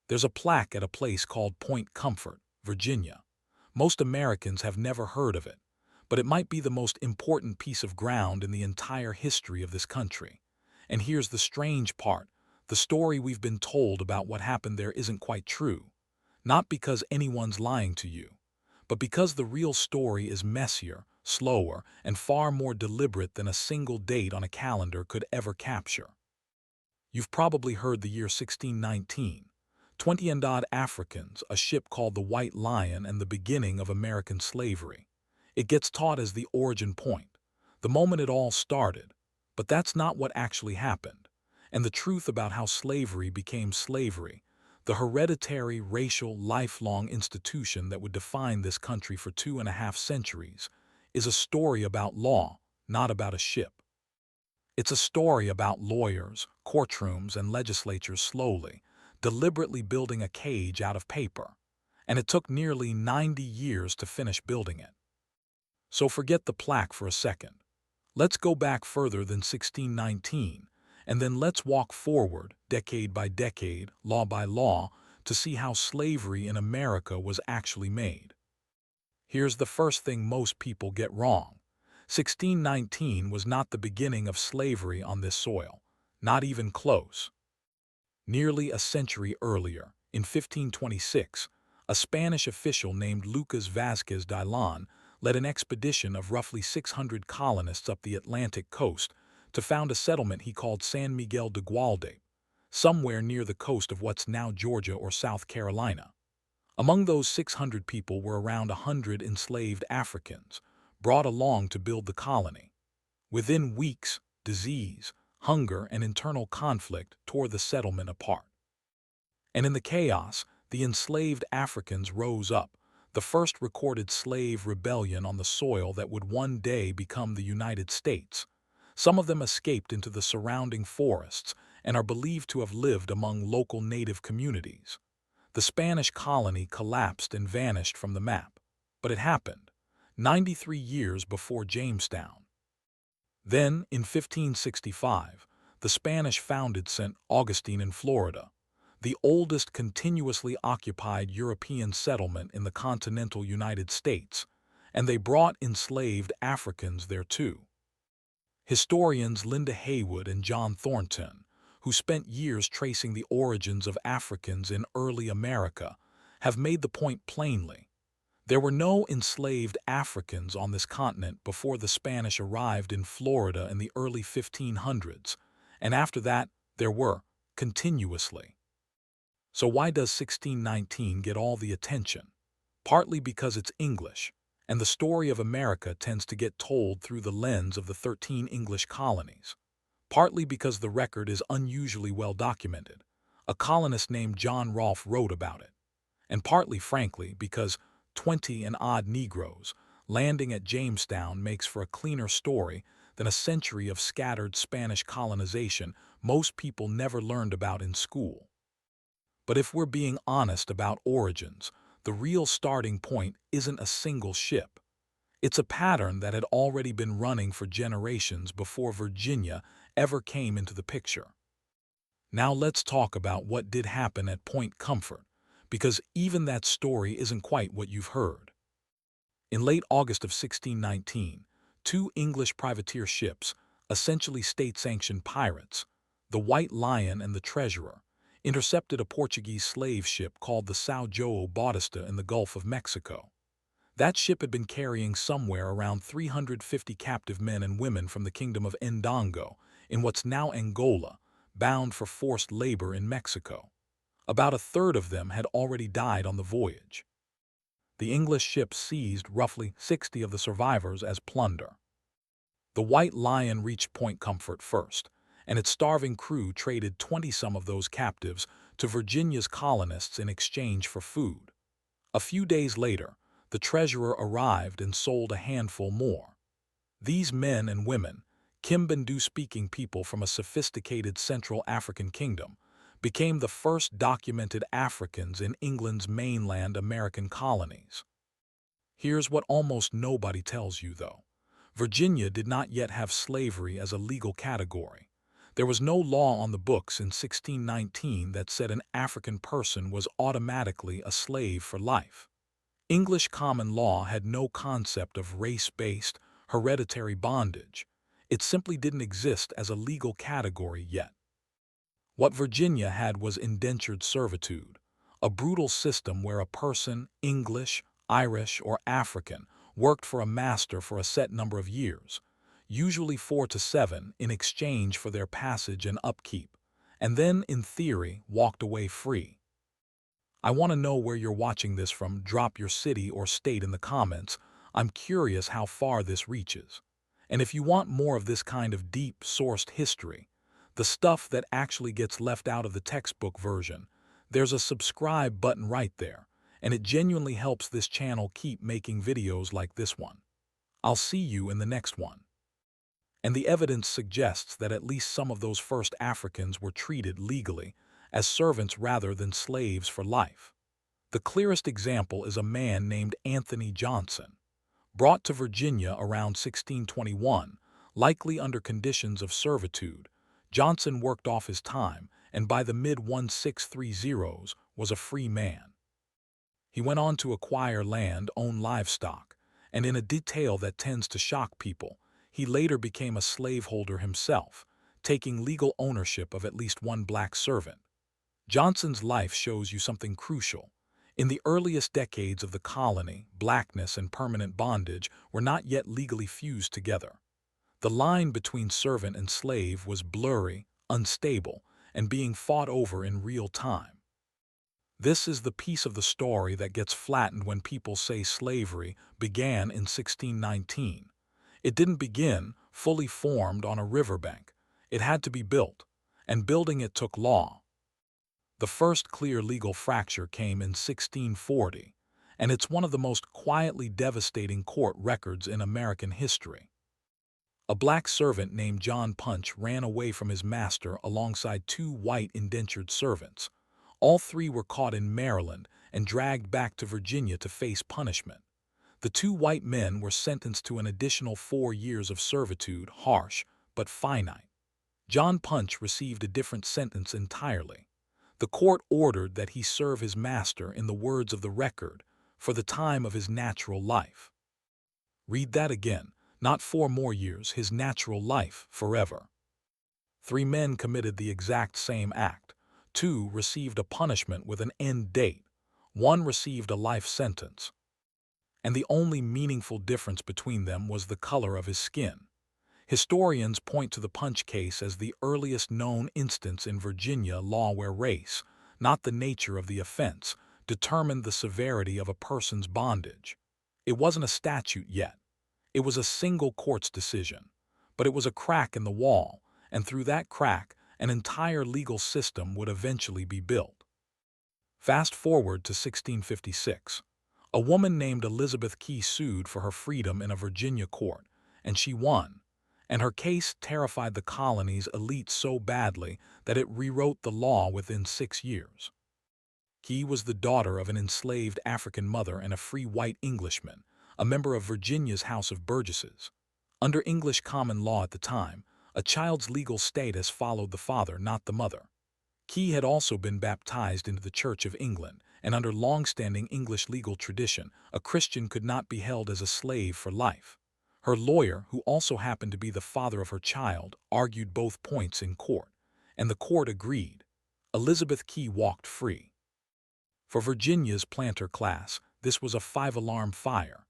There's a plaque at a place called Point Comfort, Virginia. Most Americans have never heard of it, but it might be the most important piece of ground in the entire history of this country. And here's the strange part. The story we've been told about what happened there isn't quite true. Not because anyone's lying to you, but because the real story is messier, slower, and far more deliberate than a single date on a calendar could ever capture. You've probably heard the year 1619. 20 and odd Africans, a ship called the White Lion, and the beginning of American slavery. It gets taught as the origin point, the moment it all started. But that's not what actually happened. And the truth about how slavery became slavery, the hereditary, racial, lifelong institution that would define this country for 2.5 centuries, is a story about law, not about a ship. It's a story about lawyers, courtrooms, and legislatures slowly, deliberately building a cage out of paper. And it took nearly 90 years to finish building it. So forget the plaque for a second. Let's go back further than 1619, and then let's walk forward, decade by decade, law by law, to see how slavery in America was actually made. Here's the first thing most people get wrong. 1619 was not the beginning of slavery on this soil, not even close. Nearly a century earlier, in 1526, a Spanish official named Lucas Vázquez de Ayllón led an expedition of roughly 600 colonists up the Atlantic coast to found a settlement he called San Miguel de Gualdape, somewhere near the coast of what's now Georgia or South Carolina. Among those 600 people were around 100 enslaved Africans, brought along to build the colony. Within weeks, disease, hunger, and internal conflict tore the settlement apart. And in the chaos, the enslaved Africans rose up, the first recorded slave rebellion on the soil that would one day become the United States. Some of them escaped into the surrounding forests and are believed to have lived among local native communities. The Spanish colony collapsed and vanished from the map, but it happened 93 years before Jamestown. Then, in 1565, the Spanish founded St. Augustine in Florida, the oldest continuously occupied European settlement in the continental United States, and they brought enslaved Africans there too. Historians Linda Haywood and John Thornton, who spent years tracing the origins of Africans in early America, have made the point plainly. There were no enslaved Africans on this continent before the Spanish arrived in Florida in the early 1500s, and after that there were, continuously. So why does 1619 get all the attention? Partly because it's English, and the story of America tends to get told through the lens of the 13 English colonies. Partly because the record is unusually well documented. A colonist named John Rolfe wrote about it. And partly, frankly, because 20 and odd Negroes landing at Jamestown makes for a cleaner story than a century of scattered Spanish colonization most people never learned about in school. But if we're being honest about origins, the real starting point isn't a single ship. It's a pattern that had already been running for generations before Virginia ever came into the picture. Now let's talk about what did happen at Point Comfort, because even that story isn't quite what you've heard. In late August of 1619, two English privateer ships, essentially state-sanctioned pirates, the White Lion and the Treasurer, intercepted a Portuguese slave ship called the São João Bautista in the Gulf of Mexico. That ship had been carrying somewhere around 350 captive men and women from the Kingdom of Ndongo, in what's now Angola, bound for forced labor in Mexico. About a third of them had already died on the voyage. The English ship seized roughly 60 of the survivors as plunder. The White Lion reached Point Comfort first, and its starving crew traded 20-some of those captives to Virginia's colonists in exchange for food. A few days later, the Treasurer arrived and sold a handful more. These men and women, Kimbandu-speaking people from a sophisticated Central African kingdom, became the first documented Africans in England's mainland American colonies. Here's what almost nobody tells you, though. Virginia did not yet have slavery as a legal category. There was no law on the books in 1619 that said an African person was automatically a slave for life. English common law had no concept of race-based, hereditary bondage. It simply didn't exist as a legal category yet. What Virginia had was indentured servitude, a brutal system where a person, English, Irish, or African, worked for a master for a set number of years, usually 4 to 7, in exchange for their passage and upkeep, and then, in theory, walked away free. I want to know where you're watching this from. Drop your city or state in the comments. I'm curious how far this reaches. And if you want more of this kind of deep-sourced history, the stuff that actually gets left out of the textbook version, there's a subscribe button right there, and it genuinely helps this channel keep making videos like this one. I'll see you in the next one. And the evidence suggests that at least some of those first Africans were treated legally as servants rather than slaves for life. The clearest example is a man named Anthony Johnson. Brought to Virginia around 1621, likely under conditions of servitude, Johnson worked off his time and by the mid-1630s was a free man. He went on to acquire land, own livestock, and in a detail that tends to shock people, he later became a slaveholder himself, taking legal ownership of at least one black servant. Johnson's life shows you something crucial. In the earliest decades of the colony, blackness and permanent bondage were not yet legally fused together. The line between servant and slave was blurry, unstable, and being fought over in real time. This is the piece of the story that gets flattened when people say slavery began in 1619. It didn't begin, fully formed, on a riverbank. It had to be built, and building it took law. The first clear legal fracture came in 1640, and it's one of the most quietly devastating court records in American history. A black servant named John Punch ran away from his master alongside 2 white indentured servants. All 3 were caught in Maryland and dragged back to Virginia to face punishment. The 2 white men were sentenced to an additional 4 years of servitude, harsh but finite. John Punch received a different sentence entirely. The court ordered that he serve his master, in the words of the record, for the time of his natural life. Read that again. Not 4 more years, his natural life, forever. 3 men committed the exact same act. 2 received a punishment with an end date. 1 received a life sentence. And the only meaningful difference between them was the color of his skin. Historians point to the Punch case as the earliest known instance in Virginia law where race, not the nature of the offense, determined the severity of a person's bondage. It wasn't a statute yet. It was a single court's decision. But it was a crack in the wall, and through that crack, an entire legal system would eventually be built. Fast forward to 1656. A woman named Elizabeth Key sued for her freedom in a Virginia court, and she won. And her case terrified the colony's elite so badly that it rewrote the law within 6 years. Key was the daughter of an enslaved African mother and a free white Englishman, a member of Virginia's House of Burgesses. Under English common law at the time, a child's legal status followed the father, not the mother. Key had also been baptized into the Church of England, and under long-standing English legal tradition, a Christian could not be held as a slave for life. Her lawyer, who also happened to be the father of her child, argued both points in court, and the court agreed. Elizabeth Key walked free. For Virginia's planter class, this was a 5-alarm fire.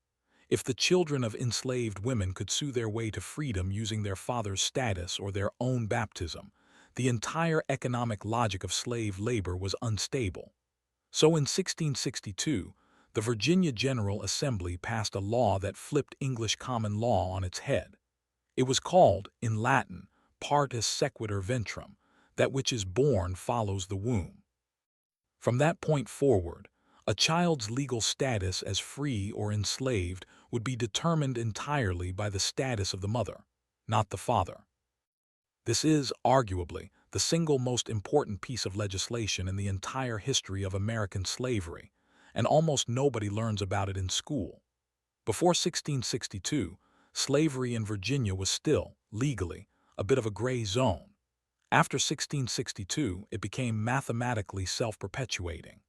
If the children of enslaved women could sue their way to freedom using their father's status or their own baptism, the entire economic logic of slave labor was unstable. So in 1662, the Virginia General Assembly passed a law that flipped English common law on its head. It was called, in Latin, partus sequitur ventrum, that which is born follows the womb. From that point forward, a child's legal status as free or enslaved would be determined entirely by the status of the mother, not the father. This is, arguably, the single most important piece of legislation in the entire history of American slavery, and almost nobody learns about it in school. Before 1662, slavery in Virginia was still, legally, a bit of a gray zone. After 1662, it became mathematically self-perpetuating.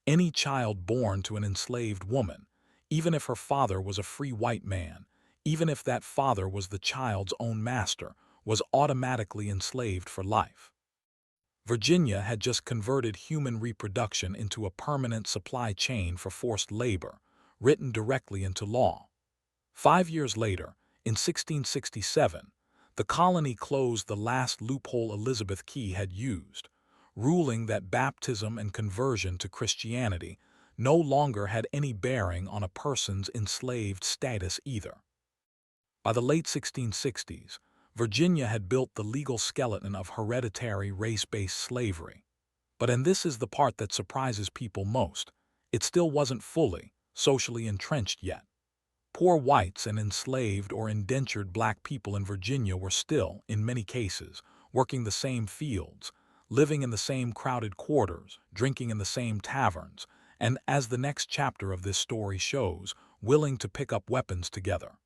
Any child born to an enslaved woman, even if her father was a free white man, even if that father was the child's own master, was automatically enslaved for life. Virginia had just converted human reproduction into a permanent supply chain for forced labor, written directly into law. 5 years later, in 1667, the colony closed the last loophole Elizabeth Key had used, ruling that baptism and conversion to Christianity no longer had any bearing on a person's enslaved status either. By the late 1660s, Virginia had built the legal skeleton of hereditary race-based slavery. And this is the part that surprises people most, it still wasn't fully, socially entrenched yet. Poor whites and enslaved or indentured black people in Virginia were still, in many cases, working the same fields, living in the same crowded quarters, drinking in the same taverns, and, as the next chapter of this story shows, willing to pick up weapons together.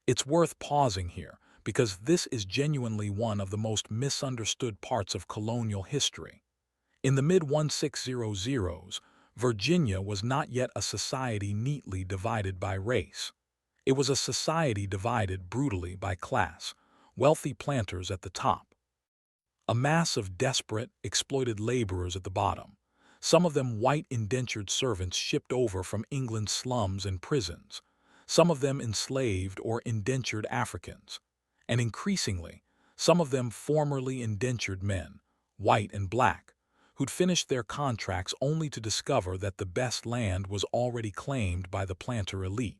It's worth pausing here, because this is genuinely one of the most misunderstood parts of colonial history. In the mid-1600s, Virginia was not yet a society neatly divided by race. It was a society divided brutally by class, wealthy planters at the top, a mass of desperate, exploited laborers at the bottom, some of them white indentured servants shipped over from England's slums and prisons, some of them enslaved or indentured Africans, and increasingly, some of them formerly indentured men, white and black, who'd finished their contracts only to discover that the best land was already claimed by the planter elite.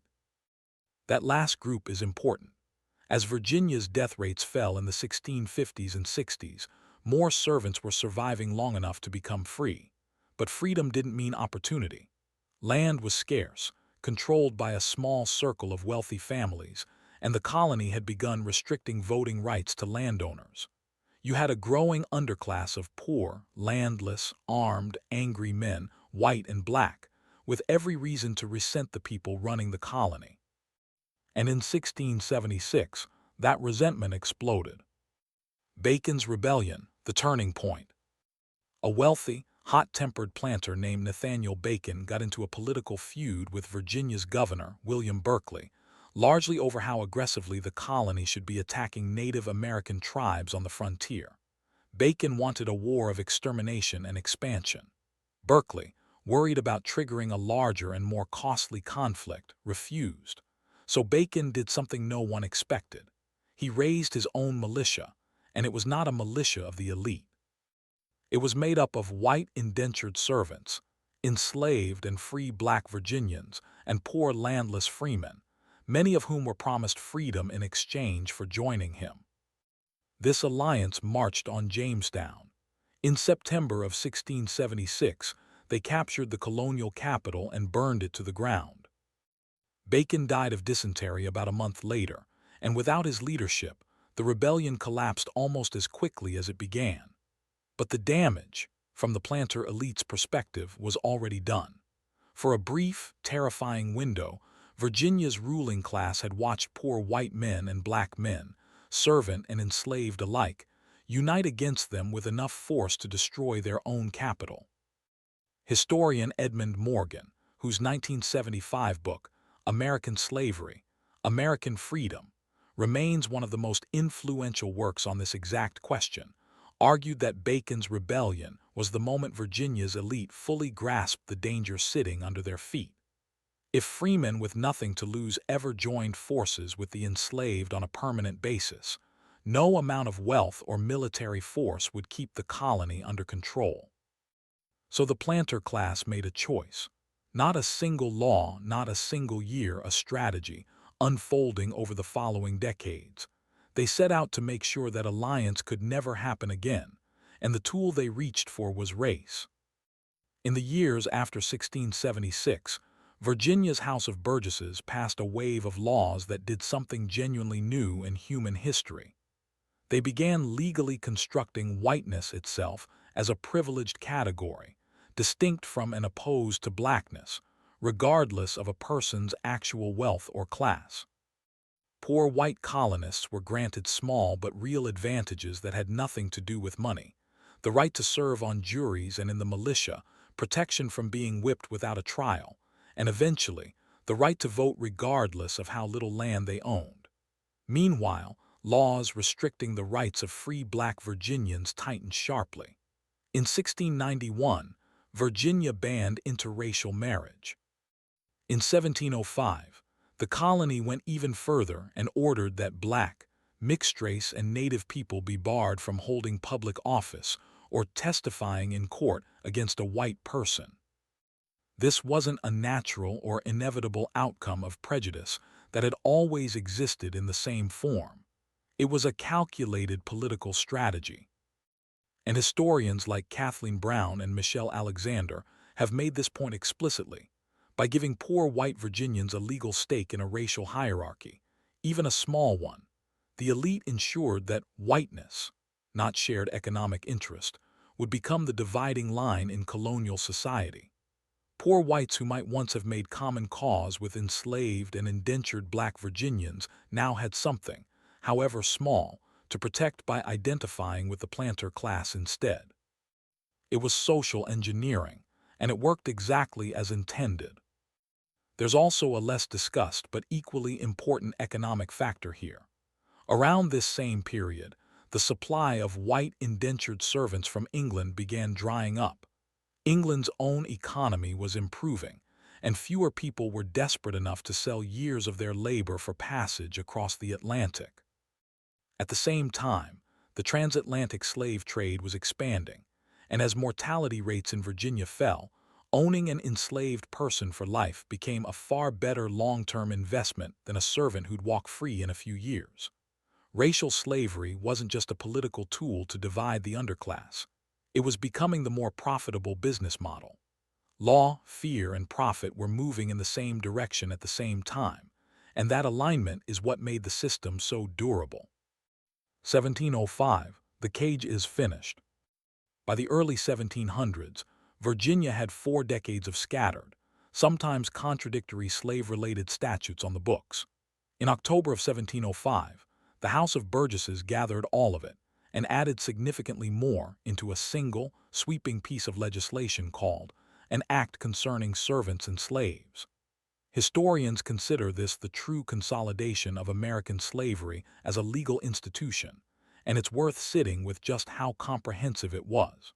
That last group is important. As Virginia's death rates fell in the 1650s and 60s, more servants were surviving long enough to become free. But freedom didn't mean opportunity. Land was scarce, controlled by a small circle of wealthy families, and the colony had begun restricting voting rights to landowners. You had a growing underclass of poor, landless, armed, angry men, white and black, with every reason to resent the people running the colony. And in 1676, that resentment exploded. Bacon's Rebellion, the turning point. A wealthy, hot-tempered planter named Nathaniel Bacon got into a political feud with Virginia's governor, William Berkeley, largely over how aggressively the colony should be attacking Native American tribes on the frontier. Bacon wanted a war of extermination and expansion. Berkeley, worried about triggering a larger and more costly conflict, refused. So Bacon did something no one expected. He raised his own militia, and it was not a militia of the elite. It was made up of white indentured servants, enslaved and free black Virginians, and poor landless freemen, many of whom were promised freedom in exchange for joining him. This alliance marched on Jamestown. In September of 1676, they captured the colonial capital and burned it to the ground. Bacon died of dysentery about a month later, and without his leadership, the rebellion collapsed almost as quickly as it began. But the damage, from the planter elite's perspective, was already done. For a brief, terrifying window, Virginia's ruling class had watched poor white men and black men, servant and enslaved alike, unite against them with enough force to destroy their own capital. Historian Edmund Morgan, whose 1975 book, American Slavery, American Freedom, remains one of the most influential works on this exact question, argued that Bacon's rebellion was the moment Virginia's elite fully grasped the danger sitting under their feet. If freemen with nothing to lose ever joined forces with the enslaved on a permanent basis, no amount of wealth or military force would keep the colony under control. So the planter class made a choice. Not a single law, not a single year, a strategy, unfolding over the following decades. They set out to make sure that alliance could never happen again, and the tool they reached for was race. In the years after 1676, Virginia's House of Burgesses passed a wave of laws that did something genuinely new in human history. They began legally constructing whiteness itself as a privileged category, distinct from and opposed to blackness, regardless of a person's actual wealth or class. Poor white colonists were granted small but real advantages that had nothing to do with money: the right to serve on juries and in the militia, protection from being whipped without a trial, and eventually, the right to vote regardless of how little land they owned. Meanwhile, laws restricting the rights of free black Virginians tightened sharply. In 1691, Virginia banned interracial marriage. In 1705, the colony went even further and ordered that black, mixed-race, and native people be barred from holding public office or testifying in court against a white person. This wasn't a natural or inevitable outcome of prejudice that had always existed in the same form. It was a calculated political strategy. And historians like Kathleen Brown and Michelle Alexander have made this point explicitly. By giving poor white Virginians a legal stake in a racial hierarchy, even a small one, the elite ensured that whiteness, not shared economic interest, would become the dividing line in colonial society. Poor whites who might once have made common cause with enslaved and indentured black Virginians now had something, however small, to protect by identifying with the planter class instead. It was social engineering, and it worked exactly as intended. There's also a less discussed but equally important economic factor here. Around this same period, the supply of white indentured servants from England began drying up. England's own economy was improving, and fewer people were desperate enough to sell years of their labor for passage across the Atlantic. At the same time, the transatlantic slave trade was expanding, and as mortality rates in Virginia fell, owning an enslaved person for life became a far better long-term investment than a servant who'd walk free in a few years. Racial slavery wasn't just a political tool to divide the underclass. It was becoming the more profitable business model. Law, fear, and profit were moving in the same direction at the same time, and that alignment is what made the system so durable. 1705, the cage is finished. By the early 1700s, Virginia had 4 decades of scattered, sometimes contradictory slave-related statutes on the books. In October of 1705, the House of Burgesses gathered all of it and added significantly more into a single, sweeping piece of legislation called an Act Concerning Servants and Slaves. Historians consider this the true consolidation of American slavery as a legal institution, and it's worth sitting with just how comprehensive it was.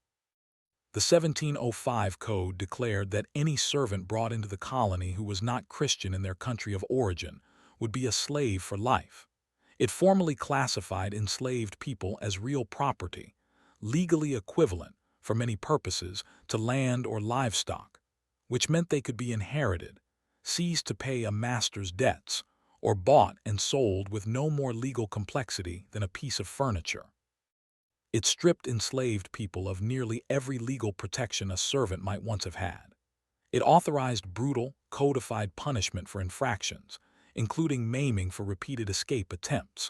The 1705 Code declared that any servant brought into the colony who was not Christian in their country of origin would be a slave for life. It formally classified enslaved people as real property, legally equivalent, for many purposes, to land or livestock, which meant they could be inherited, seized to pay a master's debts, or bought and sold with no more legal complexity than a piece of furniture. It stripped enslaved people of nearly every legal protection a servant might once have had. It authorized brutal, codified punishment for infractions, including maiming for repeated escape attempts.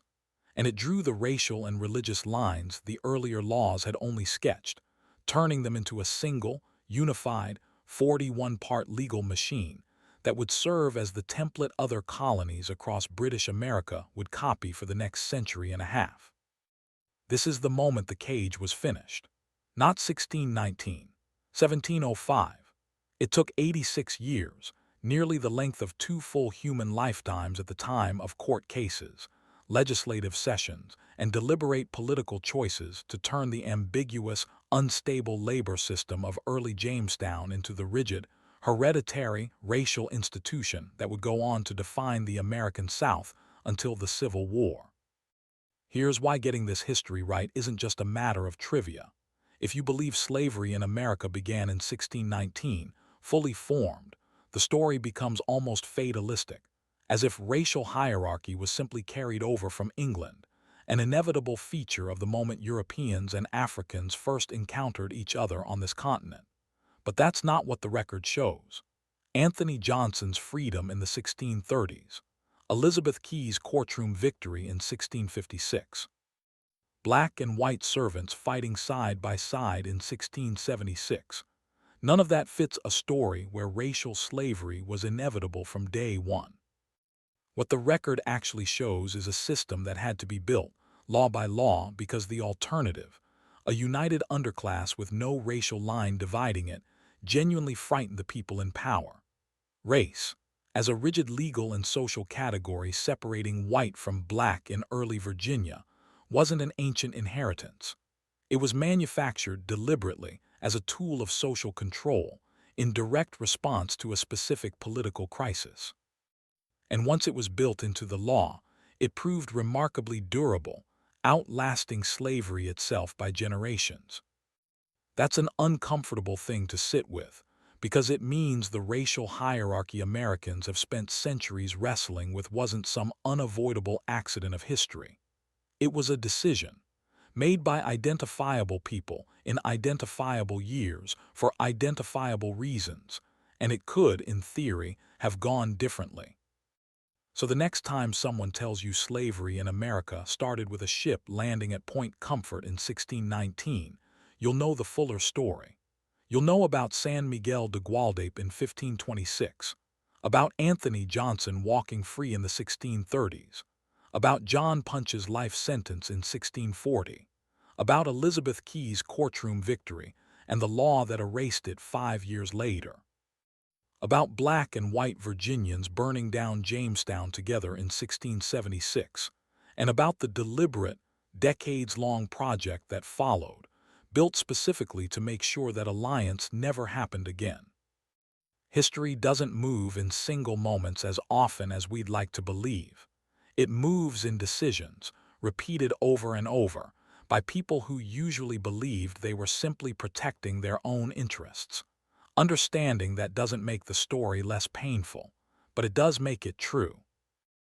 And it drew the racial and religious lines the earlier laws had only sketched, turning them into a single, unified, 41-part legal machine that would serve as the template other colonies across British America would copy for the next century and a half. This is the moment the cage was finished. Not 1619, 1705. It took 86 years, nearly the length of 2 full human lifetimes at the time of court cases, legislative sessions, and deliberate political choices to turn the ambiguous, unstable labor system of early Jamestown into the rigid, hereditary, racial institution that would go on to define the American South until the Civil War. Here's why getting this history right isn't just a matter of trivia. If you believe slavery in America began in 1619, fully formed, the story becomes almost fatalistic, as if racial hierarchy was simply carried over from England, an inevitable feature of the moment Europeans and Africans first encountered each other on this continent. But that's not what the record shows. Anthony Johnson's freedom in the 1630s, Elizabeth Key's courtroom victory in 1656, black and white servants fighting side by side in 1676. None of that fits a story where racial slavery was inevitable from day one. What the record actually shows is a system that had to be built, law by law, because the alternative, a united underclass with no racial line dividing it, genuinely frightened the people in power. Race, as a rigid legal and social category separating white from black in early Virginia, wasn't an ancient inheritance. It was manufactured deliberately as a tool of social control in direct response to a specific political crisis. And once it was built into the law, it proved remarkably durable, outlasting slavery itself by generations. That's an uncomfortable thing to sit with, because it means the racial hierarchy Americans have spent centuries wrestling with wasn't some unavoidable accident of history. It was a decision, made by identifiable people in identifiable years for identifiable reasons, and it could, in theory, have gone differently. So the next time someone tells you slavery in America started with a ship landing at Point Comfort in 1619, you'll know the fuller story. You'll know about San Miguel de Gualdape in 1526, about Anthony Johnson walking free in the 1630s, about John Punch's life sentence in 1640, about Elizabeth Key's courtroom victory and the law that erased it 5 years later, about black and white Virginians burning down Jamestown together in 1676, and about the deliberate, decades-long project that followed, built specifically to make sure that alliance never happened again. History doesn't move in single moments as often as we'd like to believe. It moves in decisions, repeated over and over, by people who usually believed they were simply protecting their own interests. Understanding that doesn't make the story less painful, but it does make it true.